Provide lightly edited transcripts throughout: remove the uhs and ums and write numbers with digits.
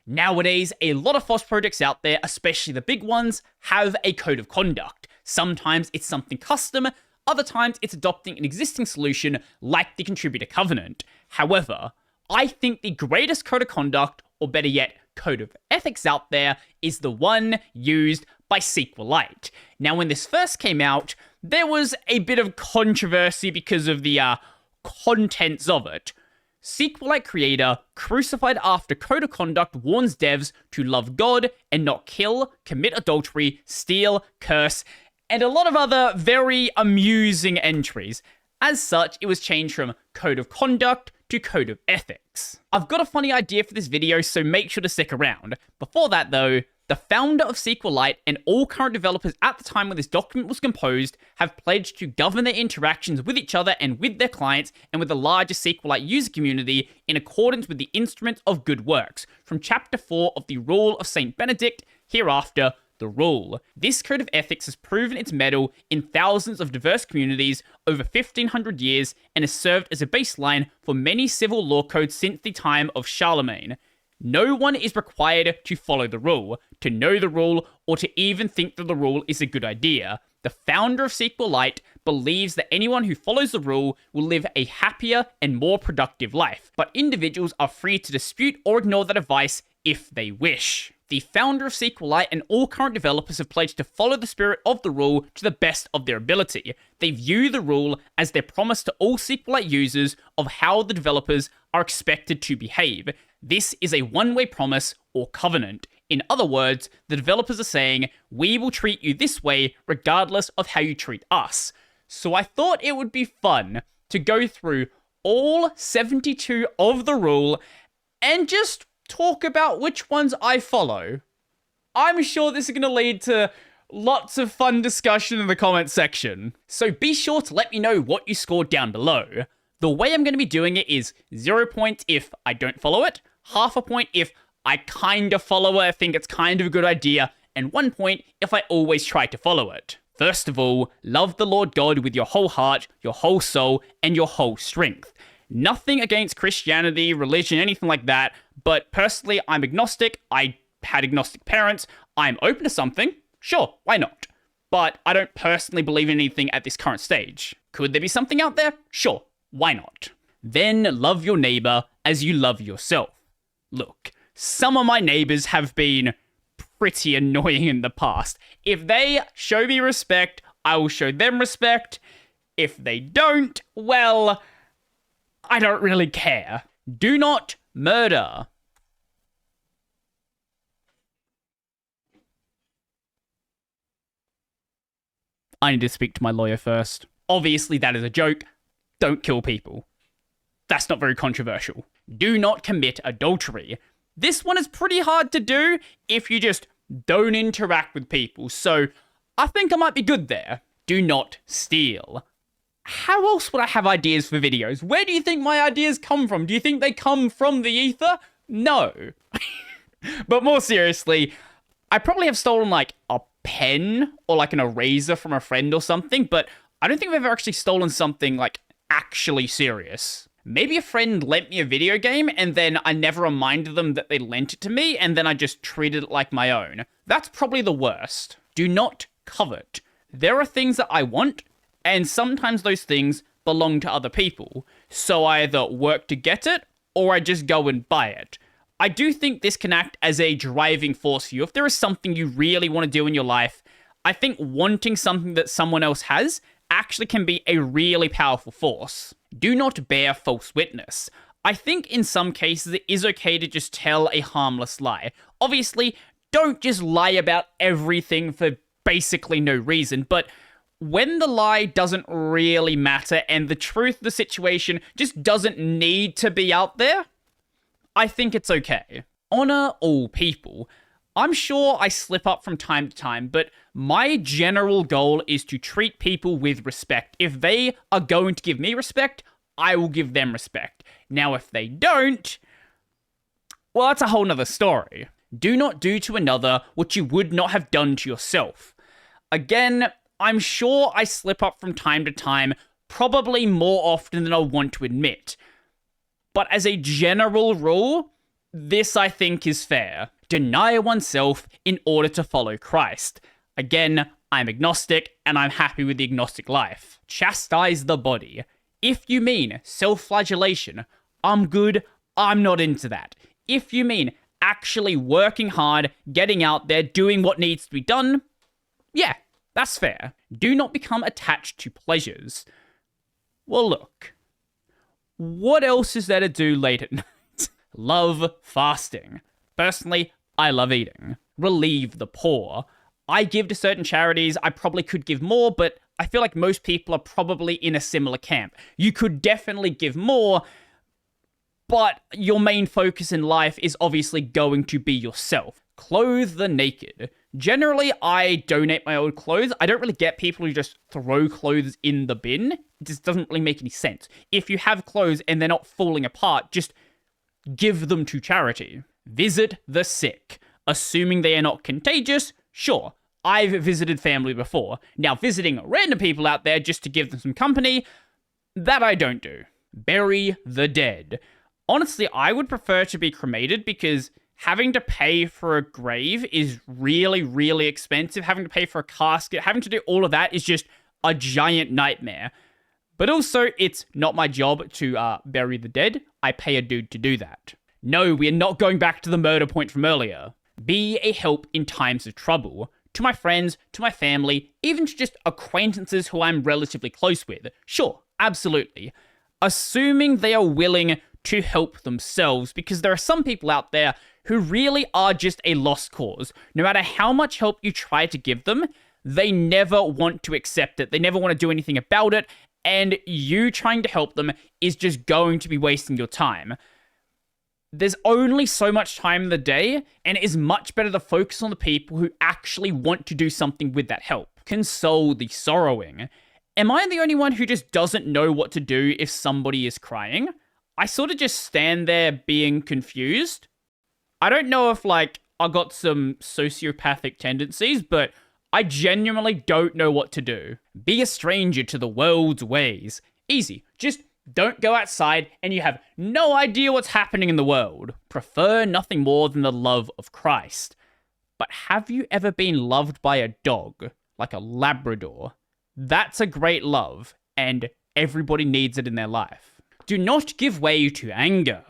Nowadays, a lot of FOSS projects out there, especially the big ones, have a code of conduct. Sometimes it's something custom, other times it's adopting an existing solution like the contributor covenant. However, I think the greatest code of conduct, or better yet, code of ethics out there, is the one used by SQLite. Now, when this first came out, there was a bit of controversy because of the contents of it. SQLite creator, Crucified After Code of Conduct, warns devs to love God and not kill, commit adultery, steal, curse, and a lot of other very amusing entries. As such, it was changed from Code of Conduct to Code of Ethics. I've got a funny idea for this video, so make sure to stick around. Before that though, the founder of SQLite and all current developers at the time when this document was composed have pledged to govern their interactions with each other and with their clients and with the larger SQLite user community in accordance with the instruments of good works, from chapter 4 of the Rule of St. Benedict, hereafter the Rule. This code of ethics has proven its mettle in thousands of diverse communities over 1500 years and has served as a baseline for many civil law codes since the time of Charlemagne. No one is required to follow the rule, to know the rule, or to even think that the rule is a good idea. The founder of SQLite believes that anyone who follows the rule will live a happier and more productive life, but individuals are free to dispute or ignore that advice if they wish. The founder of SQLite and all current developers have pledged to follow the spirit of the rule to the best of their ability. They view the rule as their promise to all SQLite users of how the developers are expected to behave. This is a one-way promise or covenant. In other words, the developers are saying, we will treat you this way regardless of how you treat us. So I thought it would be fun to go through all 72 of the rule and just talk about which ones I follow. I'm sure this is going to lead to lots of fun discussion in the comment section. So be sure to let me know what you scored down below. The way I'm going to be doing it is 0 points if I don't follow it, half a point if I kind of follow it, I think it's kind of a good idea, and 1 point if I always try to follow it. First of all, love the Lord God with your whole heart, your whole soul, and your whole strength. Nothing against Christianity, religion, anything like that, but personally, I'm agnostic. I had agnostic parents. I'm open to something. Sure, why not? But I don't personally believe in anything at this current stage. Could there be something out there? Sure, why not? Then love your neighbor as you love yourself. Look, some of my neighbors have been pretty annoying in the past. If they show me respect, I will show them respect. If they don't, well, I don't really care. Do not murder. I need to speak to my lawyer first. Obviously, that is a joke. Don't kill people. That's not very controversial. Do not commit adultery. This one is pretty hard to do if you just don't interact with people, so I think I might be good there. Do not steal. How else would I have ideas for videos? Where do you think my ideas come from? Do you think they come from the ether? No. But more seriously, I probably have stolen like a pen or like an eraser from a friend or something, but I don't think I've ever actually stolen something like actually serious. Maybe a friend lent me a video game and then I never reminded them that they lent it to me and then I just treated it like my own. That's probably the worst. Do not covet. There are things that I want, and sometimes those things belong to other people. So I either work to get it or I just go and buy it. I do think this can act as a driving force for you. If there is something you really want to do in your life, I think wanting something that someone else has actually can be a really powerful force. Do not bear false witness. I think in some cases it is okay to just tell a harmless lie. Obviously, don't just lie about everything for basically no reason, but when the lie doesn't really matter and the truth of the situation just doesn't need to be out there, I think it's okay. Honor all people. I'm sure I slip up from time to time, but my general goal is to treat people with respect. If they are going to give me respect, I will give them respect. Now, if they don't, well, that's a whole nother story. Do not do to another what you would not have done to yourself. Again, I'm sure I slip up from time to time, probably more often than I want to admit. But as a general rule, This, I think, is fair. Deny oneself in order to follow Christ. Again, I'm agnostic, and I'm happy with the agnostic life. Chastise the body. If you mean self-flagellation, I'm good, I'm not into that. If you mean actually working hard, getting out there, doing what needs to be done, yeah, that's fair. Do not become attached to pleasures. Well, look. What else is there to do late at night? Love fasting. Personally, I love eating. Relieve the poor. I give to certain charities. I probably could give more, but I feel like most people are probably in a similar camp. You could definitely give more, but your main focus in life is obviously going to be yourself. Clothe the naked. Generally, I donate my old clothes. I don't really get people who just throw clothes in the bin. It just doesn't really make any sense. If you have clothes and they're not falling apart, just give them to charity. Visit the sick. Assuming they are not contagious, sure. I've visited family before. Now, visiting random people out there just to give them some company, that I don't do. Bury the dead. Honestly, I would prefer to be cremated because having to pay for a grave is really, really expensive. Having to pay for a casket, having to do all of that is just a giant nightmare. But also, it's not my job to bury the dead. I pay a dude to do that. No, we are not going back to the murder point from earlier. Be a help in times of trouble. To my friends, to my family, even to just acquaintances who I'm relatively close with. Sure, absolutely. Assuming they are willing to help themselves, because there are some people out there who really are just a lost cause. No matter how much help you try to give them, they never want to accept it. They never want to do anything about it, and you trying to help them is just going to be wasting your time. There's only so much time in the day, and it is much better to focus on the people who actually want to do something with that help. Console the sorrowing. Am I the only one who just doesn't know what to do if somebody is crying? I sort of just stand there being confused. I don't know if, I got some sociopathic tendencies, but I genuinely don't know what to do. Be a stranger to the world's ways. Easy. Just don't go outside and you have no idea what's happening in the world. Prefer nothing more than the love of Christ. But have you ever been loved by a dog, like a Labrador? That's a great love, and everybody needs it in their life. Do not give way to anger.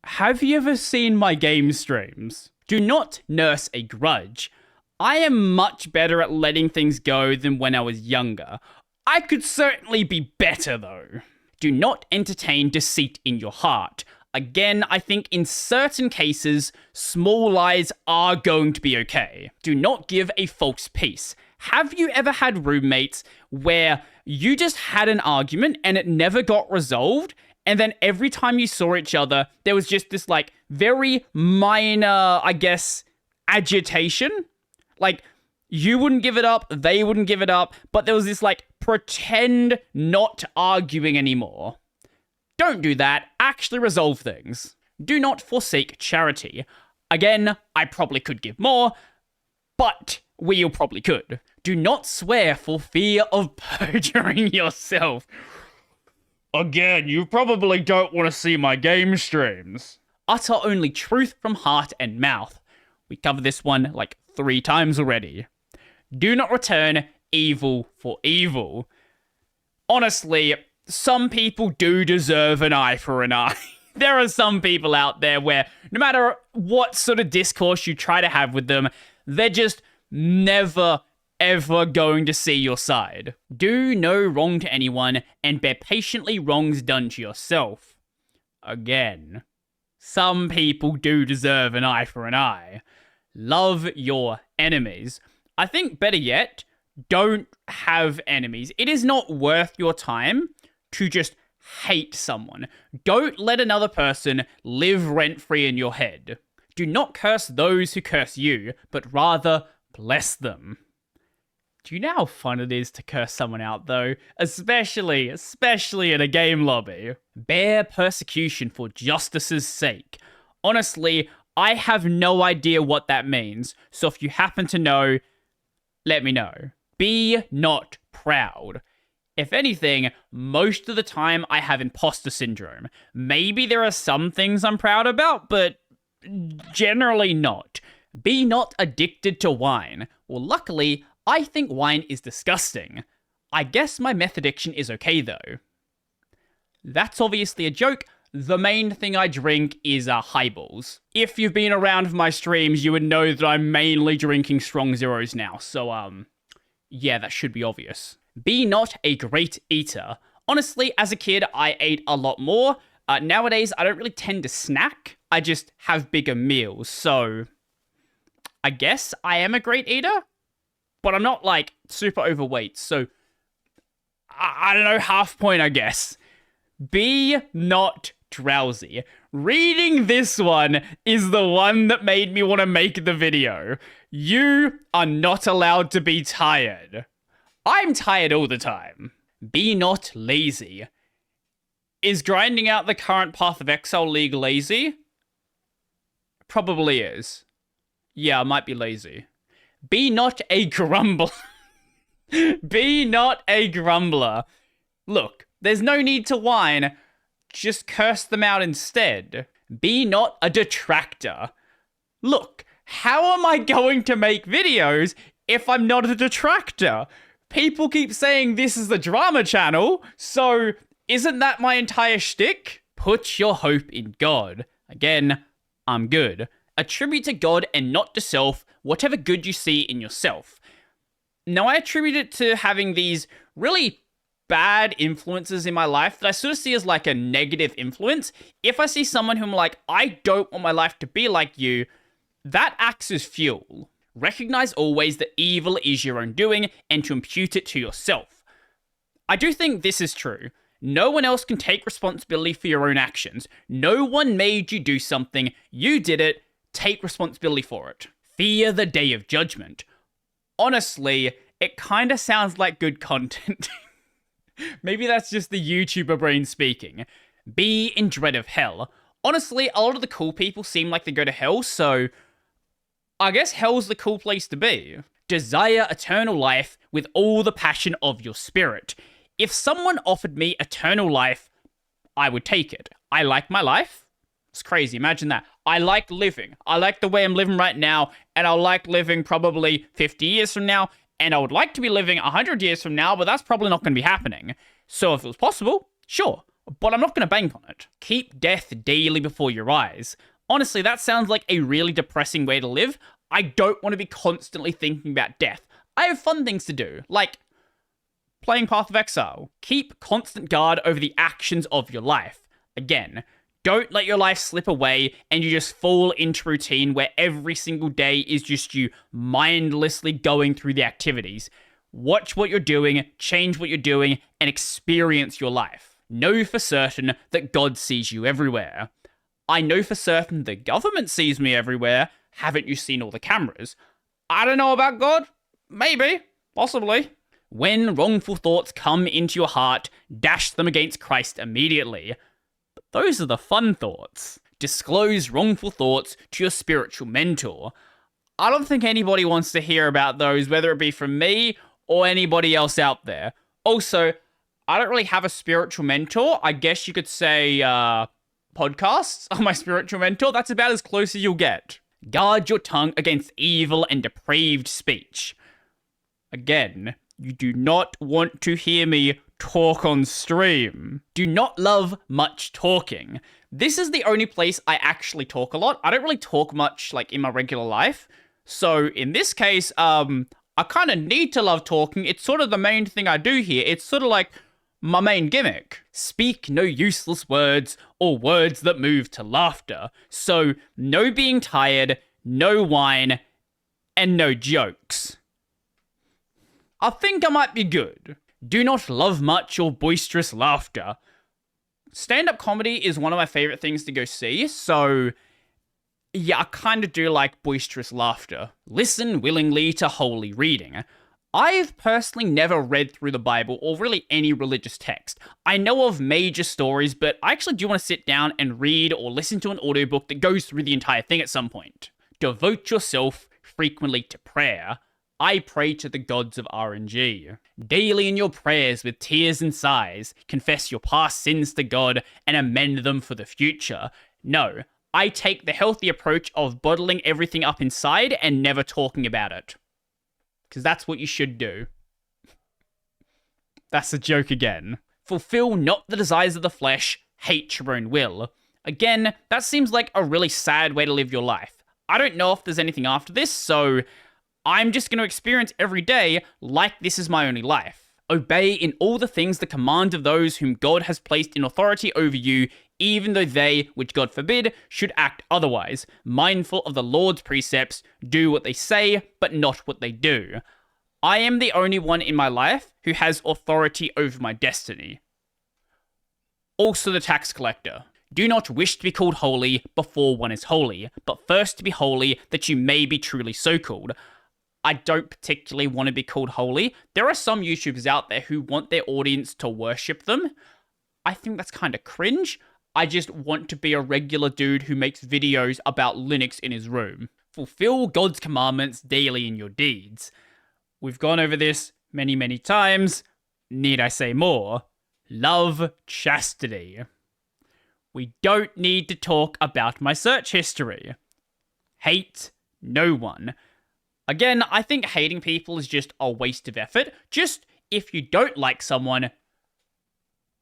Have you ever seen my game streams? Do not nurse a grudge. I am much better at letting things go than when I was younger. I could certainly be better, though. Do not entertain deceit in your heart. Again, I think in certain cases, small lies are going to be okay. Do not give a false peace. Have you ever had roommates where you just had an argument and it never got resolved, and then every time you saw each other, there was just this, very minor, agitation? You wouldn't give it up, they wouldn't give it up, but there was this, pretend not arguing anymore. Don't do that. Actually resolve things. Do not forsake charity. Again, I probably could give more, but we probably could. Do not swear for fear of perjuring yourself. Again, you probably don't want to see my game streams. Utter only truth from heart and mouth. We covered this one 3 times already. Do not return evil for evil. Honestly, some people do deserve an eye for an eye. There are some people out there where no matter what sort of discourse you try to have with them, they're just never, ever going to see your side. Do no wrong to anyone and bear patiently wrongs done to yourself. Again, some people do deserve an eye for an eye. Love your enemies. I think better yet, don't have enemies. It is not worth your time to just hate someone. Don't let another person live rent-free in your head. Do not curse those who curse you, but rather bless them. Do you know how fun it is to curse someone out, though? Especially in a game lobby. Bear persecution for justice's sake. Honestly, I have no idea what that means, so if you happen to know, let me know. Be not proud. If anything, most of the time I have imposter syndrome. Maybe there are some things I'm proud about, but generally not. Be not addicted to wine. Well, luckily, I think wine is disgusting. I guess my meth addiction is okay though. That's obviously a joke. The main thing I drink is highballs. If you've been around for my streams, you would know that I'm mainly drinking strong zeros now. So, yeah, that should be obvious. Be not a great eater. Honestly, as a kid, I ate a lot more. Nowadays, I don't really tend to snack. I just have bigger meals. So, I guess I am a great eater, but I'm not, like, super overweight. So, I don't know, half point, I guess. Be not drowsy. Reading this one is the one that made me want to make the video. You are not allowed to be tired. I'm tired all the time. Be not lazy. Is grinding out the current Path of Exile League lazy? Probably is. Yeah, I might be lazy. Be not a grumbler. Be not a grumbler. Look, there's no need to whine. Just curse them out instead. Be not a detractor. Look, how am I going to make videos if I'm not a detractor? People keep saying this is the drama channel, so isn't that my entire shtick? Put your hope in God. Again, I'm good. Attribute to God and not to self whatever good you see in yourself. Now, I attribute it to having these really bad influences in my life that I sort of see as like a negative influence. If I see someone whom like, I don't want my life to be like you, that acts as fuel. Recognize always that evil is your own doing and to impute it to yourself. I do think this is true. No one else can take responsibility for your own actions. No one made you do something. You did it. Take responsibility for it. Fear the day of judgment. Honestly, it kind of sounds like good content. Maybe that's just the YouTuber brain speaking. Be in dread of hell. Honestly, a lot of the cool people seem like they go to hell, so I guess hell's the cool place to be. Desire eternal life with all the passion of your spirit. If someone offered me eternal life, I would take it. I like my life. It's crazy, imagine that. I like living. I like the way I'm living right now, and I'll like living probably 50 years from now, and I would like to be living 100 years from now, but that's probably not going to be happening. So if it was possible, sure, but I'm not going to bank on it. Keep death daily before your eyes. Honestly, that sounds like a really depressing way to live. I don't want to be constantly thinking about death. I have fun things to do, like playing Path of Exile. Keep constant guard over the actions of your life. Again, don't let your life slip away and you just fall into routine where every single day is just you mindlessly going through the activities. Watch what you're doing, change what you're doing, and experience your life. Know for certain that God sees you everywhere. I know for certain the government sees me everywhere. Haven't you seen all the cameras? I don't know about God. Maybe. Possibly. When wrongful thoughts come into your heart, dash them against Christ immediately. But those are the fun thoughts. Disclose wrongful thoughts to your spiritual mentor. I don't think anybody wants to hear about those, whether it be from me or anybody else out there. Also, I don't really have a spiritual mentor. I guess you could say, podcasts are my spiritual mentor. That's about as close as you'll get. Guard your tongue against evil and depraved speech. Again, you do not want to hear me talk on stream. Do not love much talking. This is the only place I actually talk a lot. I don't really talk much, like, in my regular life. So, in this case, I kind of need to love talking. It's sort of the main thing I do here. It's sort of like my main gimmick. Speak no useless words or words that move to laughter. So, no being tired, no whine, and no jokes. I think I might be good. Do not love much or boisterous laughter. Stand-up comedy is one of my favorite things to go see, so yeah, I kind of do like boisterous laughter. Listen willingly to holy reading. I've personally never read through the Bible or really any religious text. I know of major stories, but I actually do want to sit down and read or listen to an audiobook that goes through the entire thing at some point. Devote yourself frequently to prayer. I pray to the gods of RNG. Daily in your prayers with tears and sighs, confess your past sins to God and amend them for the future. No, I take the healthy approach of bottling everything up inside and never talking about it. Because that's what you should do. That's a joke again. Fulfill not the desires of the flesh, hate your own will. Again, that seems like a really sad way to live your life. I don't know if there's anything after this, so I'm just going to experience every day like this is my only life. Obey in all the things the command of those whom God has placed in authority over you, even though they, which God forbid, should act otherwise. Mindful of the Lord's precepts, do what they say, but not what they do. I am the only one in my life who has authority over my destiny. Also the tax collector. Do not wish to be called holy before one is holy, but first to be holy that you may be truly so called. I don't particularly want to be called holy. There are some YouTubers out there who want their audience to worship them. I think that's kind of cringe. I just want to be a regular dude who makes videos about Linux in his room. Fulfill God's commandments daily in your deeds. We've gone over this many, many times. Need I say more? Love chastity. We don't need to talk about my search history. Hate no one. Again, I think hating people is just a waste of effort. Just, if you don't like someone,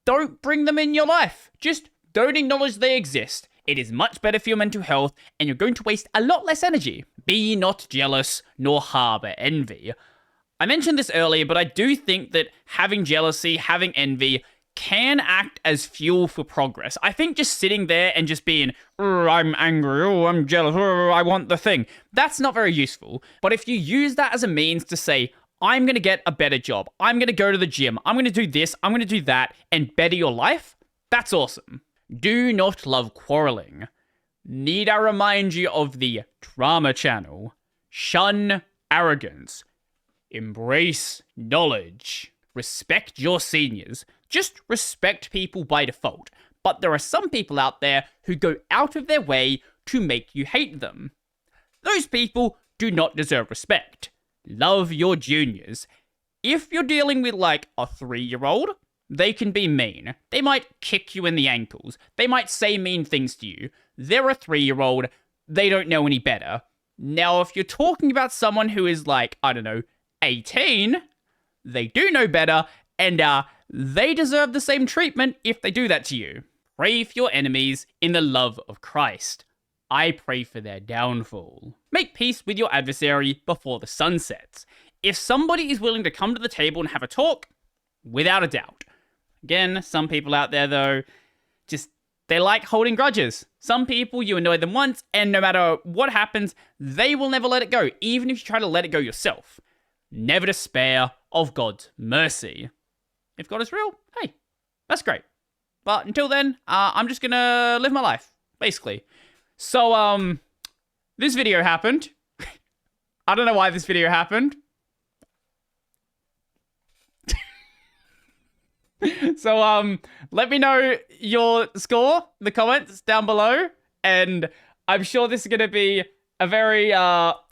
don't bring them in your life. Just don't acknowledge they exist. It is much better for your mental health, and you're going to waste a lot less energy. Be not jealous, nor harbour envy. I mentioned this earlier, but I do think that having jealousy, having envy, can act as fuel for progress. I think just sitting there and just being, I'm angry, I'm jealous, I want the thing, that's not very useful. But if you use that as a means to say, I'm going to get a better job, I'm going to go to the gym, I'm going to do this, I'm going to do that, and better your life, that's awesome. Do not love quarreling. Need I remind you of the drama channel? Shun arrogance. Embrace knowledge. Respect your seniors. Just respect people by default. But there are some people out there who go out of their way to make you hate them. Those people do not deserve respect. Love your juniors. If you're dealing with like a 3-year-old, they can be mean. They might kick you in the ankles. They might say mean things to you. They're a 3-year-old. They don't know any better. Now, if you're talking about someone who is like, I don't know, 18, they do know better, and they deserve the same treatment if they do that to you. Pray for your enemies in the love of Christ. I pray for their downfall. Make peace with your adversary before the sun sets. If somebody is willing to come to the table and have a talk, without a doubt. Again, some people out there, though, just, they like holding grudges. Some people, you annoy them once, and no matter what happens, they will never let it go, even if you try to let it go yourself. Never despair of God's mercy. If God is real, hey, that's great. But until then, I'm just gonna live my life, basically. So, this video happened. I don't know why this video happened. So, let me know your score in the comments down below. And I'm sure this is gonna be a very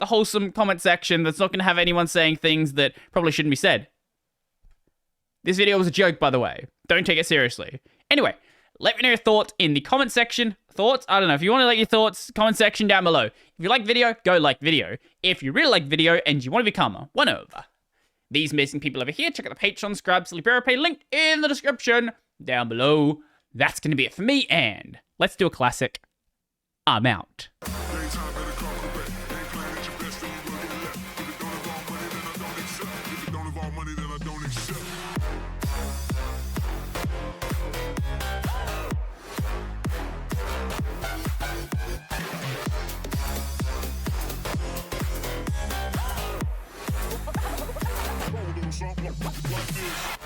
wholesome comment section that's not going to have anyone saying things that probably shouldn't be said. This video was a joke, by the way. Don't take it seriously. Anyway, let me know your thoughts in the comment section. Thoughts? I don't know. If you want to let your thoughts, comment section down below. If you like video, go like video. If you really like video and you want to become one of these amazing people over here, check out the Patreon, subscribe, Silly Pay, linked in the description down below. That's going to be it for me, and let's do a classic. I'm out. Something like this.